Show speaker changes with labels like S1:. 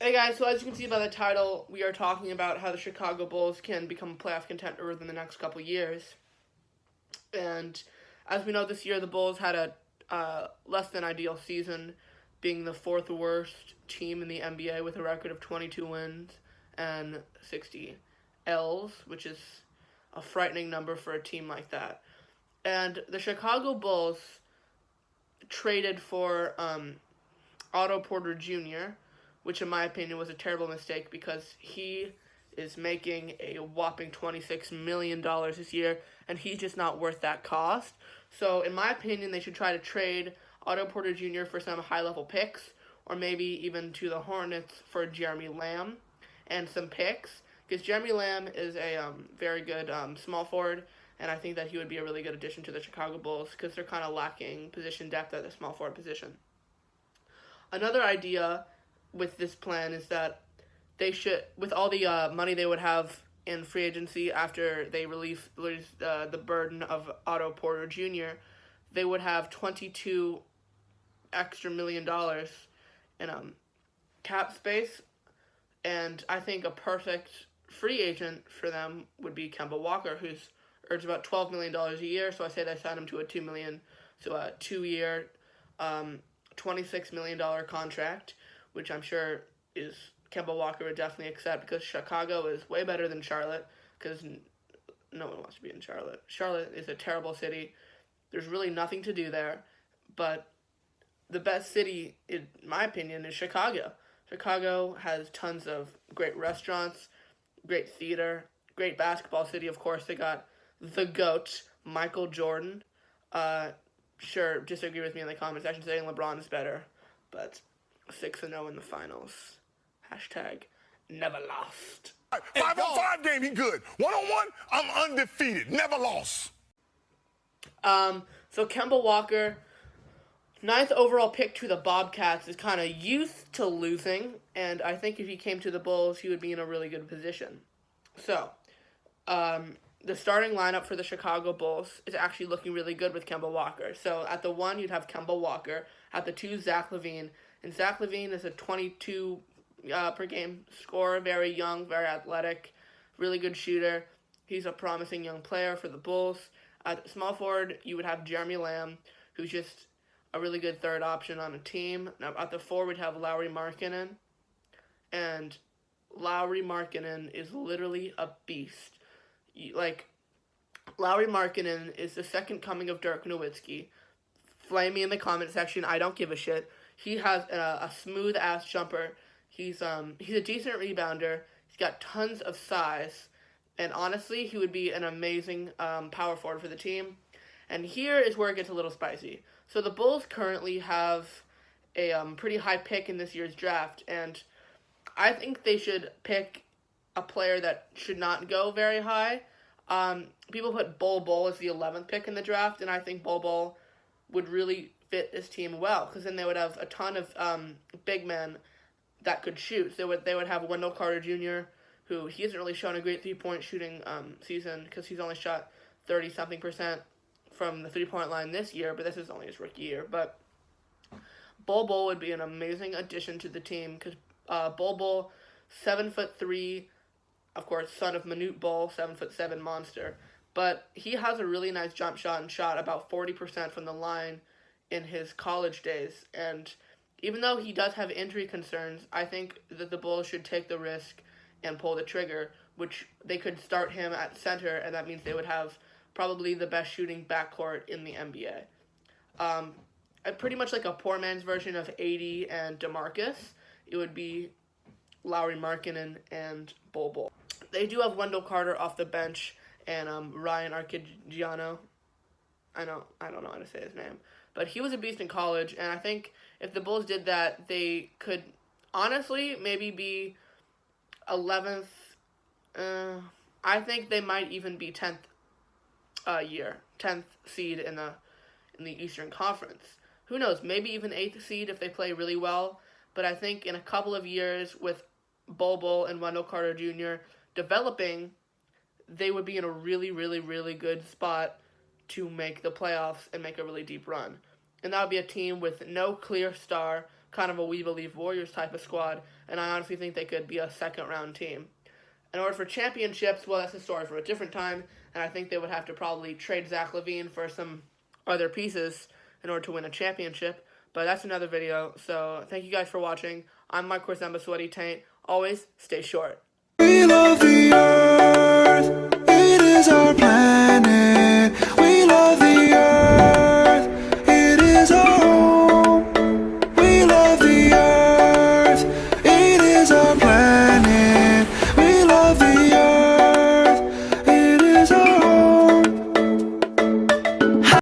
S1: Hey guys, so as you can see by the title, we are talking about how the Chicago Bulls can become a playoff contender within the next couple years. And as we know, this year the Bulls had a less than ideal season, being the fourth worst team in the NBA with a record of 22 wins and 60 L's, which is a frightening number for a team like that. And the Chicago Bulls traded for Otto Porter Jr., which in my opinion was a terrible mistake because he is making a whopping $26 million this year, and he's just not worth that cost. So in my opinion, they should try to trade Otto Porter Jr. for some high-level picks, or maybe even to the Hornets for Jeremy Lamb and some picks, because Jeremy Lamb is a very good small forward, and I think that he would be a really good addition to the Chicago Bulls because they're kind of lacking position depth at the small forward position. Another idea with this plan is that they should, with all the money they would have in free agency after they release the burden of Otto Porter Jr., they would have $22 extra million in cap space, and I think a perfect free agent for them would be Kemba Walker, who's earns about $12 million a year. So I say they sign him to a a 2-year, $26 million contract, which I'm sure is Kemba Walker would definitely accept because Chicago is way better than Charlotte because no one wants to be in Charlotte. Charlotte is a terrible city. There's really nothing to do there, but the best city, in my opinion, is Chicago. Chicago has tons of great restaurants, great theater, great basketball city. Of course, they got the GOAT, Michael Jordan. Sure, disagree with me in the comments. I should say LeBron is better, but 6-0 in the finals. Hashtag never lost.
S2: 5-on-5 game, he good. 1-on-1, I'm undefeated. Never lost.
S1: So Kemba Walker, 9th overall pick to the Bobcats, is kind of used to losing, and I think if he came to the Bulls, he would be in a really good position. So, the starting lineup for the Chicago Bulls is actually looking really good with Kemba Walker. So at the 1, you'd have Kemba Walker. At the 2, Zach LaVine. And Zach LaVine is a 22 per game scorer, very young, very athletic, really good shooter. He's a promising young player for the Bulls. At small forward, you would have Jeremy Lamb, who's just a really good third option on a team. Now at the 4, we'd have Lauri Markkanen. And Lauri Markkanen is literally a beast. Like, Lauri Markkanen is the second coming of Dirk Nowitzki. Flame me in the comment section. I don't give a shit. He has a smooth ass jumper. He's a decent rebounder. He's got tons of size, and honestly, he would be an amazing power forward for the team. And here is where it gets a little spicy. So the Bulls currently have a pretty high pick in this year's draft, and I think they should pick a player that should not go very high. People put Bol Bol as the 11th pick in the draft, and I think Bol Bol would really fit this team well, because then they would have a ton of big men that could shoot. They would have Wendell Carter Jr., who he hasn't really shown a great three-point shooting season, because he's only shot 30-something% from the three-point line this year, but this is only his rookie year. But Bol Bol would be an amazing addition to the team, because Bol Bol, 7'3", of course, son of Manute Bol, 7'7" monster. But he has a really nice jump shot and shot about 40% from the line in his college days. And even though he does have injury concerns, I think that the Bulls should take the risk and pull the trigger, which they could start him at center, and that means they would have probably the best shooting backcourt in the NBA. Pretty much like a poor man's version of AD and DeMarcus. It would be Lauri Markkanen and Bol Bol. They do have Wendell Carter off the bench and Ryan Arcidiacono. I don't know how to say his name. But he was a beast in college, and I think if the Bulls did that, they could honestly maybe be 11th. I think they might even be 10th seed in the Eastern Conference. Who knows? Maybe even 8th seed if they play really well. But I think in a couple of years with Bol Bol and Wendell Carter Jr. developing, they would be in a really, really, really good spot to make the playoffs and make a really deep run. And that would be a team with no clear star, kind of a We Believe Warriors type of squad, and I honestly think they could be a second-round team. In order for championships, well, that's a story for a different time, and I think they would have to probably trade Zach LaVine for some other pieces in order to win a championship, but that's another video. So thank you guys for watching. I'm Mike Corzemba, Sweaty Taint. Always stay short. We love the earth.